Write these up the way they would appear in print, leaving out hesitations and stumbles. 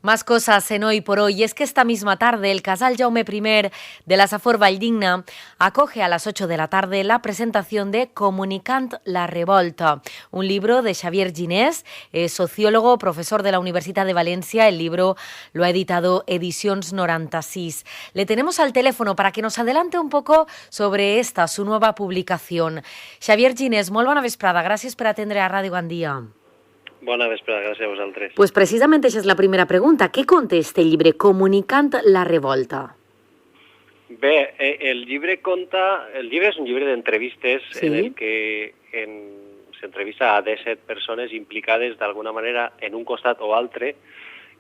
Más cosas en Hoy por Hoy, y es que esta misma tarde el Casal Jaume I de la Safor Valldigna acoge a las 8 de la tarde la presentación de Comunicant la Revolta, un libro de Xavier Ginés, sociólogo, profesor de la Universidad de Valencia. El libro lo ha editado Edicions 96. Le tenemos al teléfono para que nos adelante un poco sobre esta, su nueva publicación. Xavier Ginés, molt bona vesprada, gràcies per atendre a Ràdio Gandia. Bona vesprada, gràcies a vosaltres. Pues precisamente esa es la primera pregunta. ¿Qué conté este llibre, Comunicant la Revolta? Bé, el llibre és un llibre d'entrevistes Sí. en el que s'entrevista a 17 persones implicades d'alguna manera en un costat o altre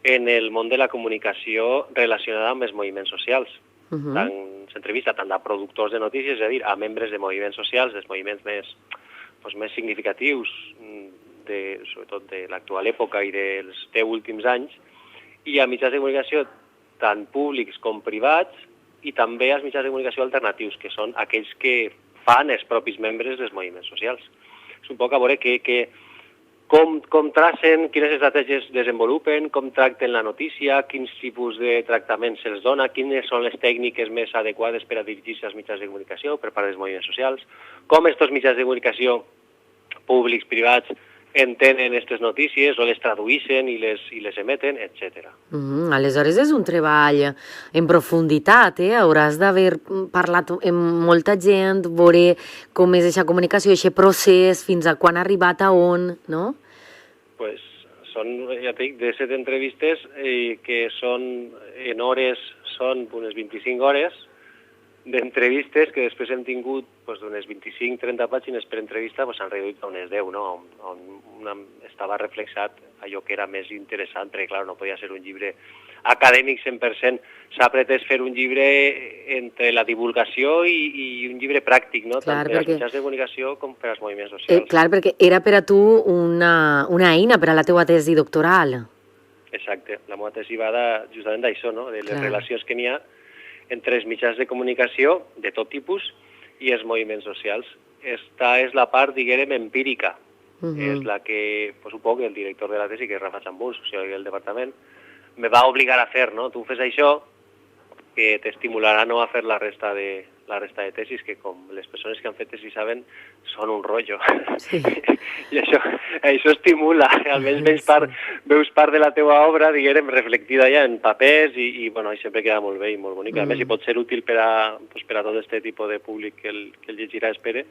en el món de la comunicació relacionada amb els moviments socials. S'entrevista tant a productors de notícies, és a dir, a membres de moviments socials, dels moviments més significatius, sobretot de l'actual època i dels 10 últims anys, i a mitjans de comunicació tant públics com privats, i també als mitjans de comunicació alternatius, que són aquells que fan els propis membres dels moviments socials. És un poc a veure com tracen, quines estratègies desenvolupen, com tracten la notícia, quins tipus de tractament se'ls dona, quines són les tècniques més adequades per a dirigir-se als mitjans de comunicació per part dels moviments socials, com aquests mitjans de comunicació públics, privats, entenen aquestes notícies o les traduïssin i les emeten, etc. Aleshores és un treball en profunditat, hauràs d'haver parlat amb molta gent, veure com és aquesta comunicació, aquest procés, fins a quan ha arribat a on, no? Pues són, ja et dic, 17 entrevistes que són en hores, són unes 25 hores d'entrevistes que després hem tingut d'unes 25-30 pàgines per entrevista, s'han reduït a unes 10, no? On estava reflexat allò que era més interessant, perquè clar, no podia ser un llibre acadèmic 100%, s'ha pretès fer un llibre entre la divulgació i un llibre pràctic, no? Tant per als mitjans de comunicació com per als moviments socials. Clar, perquè era per a tu una eina per a la teua tesi doctoral. Exacte, la meva tesi va justament d'això, no? De les relacions que n'hi ha entre els mitjans de comunicació de tot tipus i els moviments socials. Esta és la part, diguem, empírica. És la que, un poc, el director de la tesi, que és Rafa Chambún, sociòleg del departament, me va obligar a fer, no? Tu fes això, que t'estimularà no a fer la resta de tesis, que com les persones que han fet tesis saben, són un rotllo. Sí. I això estimula. Almenys veus part de la teua obra, diguem, reflectida ja en papers i sempre queda molt bé i molt bonic. A més, si pot ser útil per a tot aquest tipus de públic que el llegirà, espere,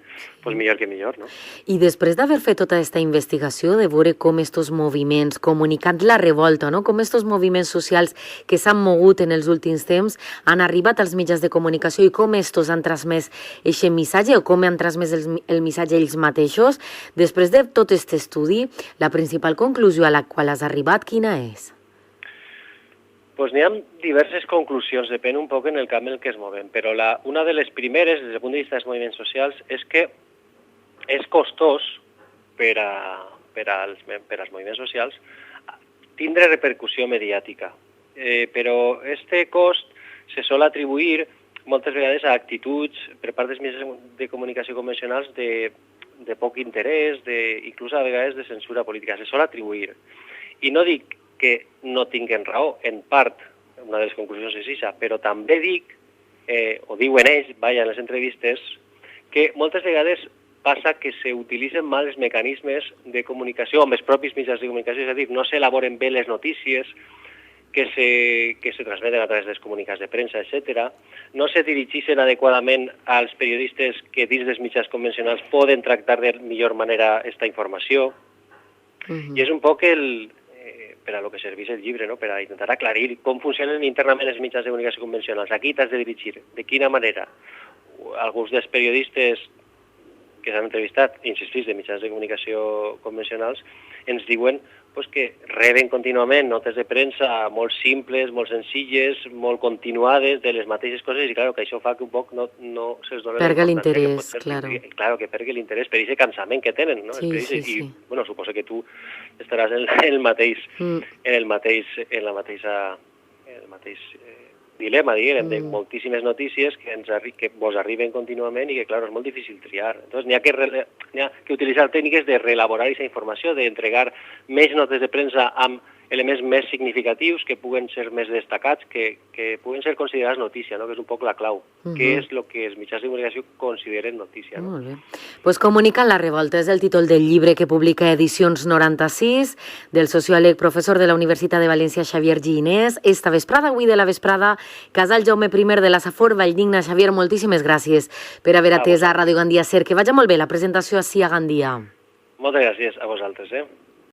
millor que millor, no? I després d'haver fet tota aquesta investigació, de veure com estos moviments, Comunicant la Revolta, no? Com estos moviments socials que s'han mogut en els últims temps han arribat als mitjans de comunicació i com estos han transmès aquest missatge o com han transmès el missatge ells mateixos, després de tot aquest estudi, la principal conclusió a la qual has arribat, quina és? N'hi ha diverses conclusions, depèn un poc en el camp en què es movem, però una de les primeres, des del punt de vista dels moviments socials, és que és costós per als moviments socials tindre repercussió mediàtica, però aquest cost se sol atribuir moltes vegades a actituds per part dels mitjans de comunicació convencionals de poc interès, inclús a vegades de censura política. Se sol atribuir. I no dic que no tinguen raó, en part, una de les conclusions és aquesta, però també dic, o diuen ells, en les entrevistes, que moltes vegades passa que s'utilitzen mal els mecanismes de comunicació amb els propis mitjans de comunicació, és a dir, no s'elaboren bé les notícies que se transmeten a través dels comunicats de premsa, etc. No se dirigeixen adequadament als periodistes que dins dels mitjans convencionals poden tractar de millor manera aquesta informació. I és un poc per a lo que serveix el llibre, no? Per a intentar aclarir com funcionen internament els mitjans de comunicació convencionals. Aquí t'has de dirigir. De quina manera? Alguns dels periodistes que s'han entrevistat, insistís, de mitjans de comunicació convencionals, ens diuen que reben contínuament notes de premsa molt simples, molt senzilles, molt continuades, de les mateixes coses, i clar, que això fa que un poc no se'ls dona perga l'interès, clar. Clar, que perga l'interès per aquest cansament que tenen, no? Sí. I, suposo que tu estaràs en el mateix dilema, diguem, de moltíssimes notícies que vos arriben contínuament i que, clar, és molt difícil triar. Entonces, n'hi ha que utilitzar tècniques de reelaborar aquesta informació, d'entregar més notes de premsa amb elements més significatius, que puguen ser més destacats, que puguen ser considerats notícia, no? Que és un poc la clau. Què és el que els mitjans de comunicació consideren notícia. No? Molt bé. Pues Comunicant la revolta és el títol del llibre que publica Edicions 96 del sociòleg professor de la Universitat de València Xavier Ginés. Esta vesprada, avui de la vesprada, Casal Jaume I de la Safor Valldigna. Xavier, moltíssimes gràcies per haver atès a Ràdio Gandia Ser. Que vagi molt bé la presentació ací a Gandia. Moltes gràcies a vosaltres.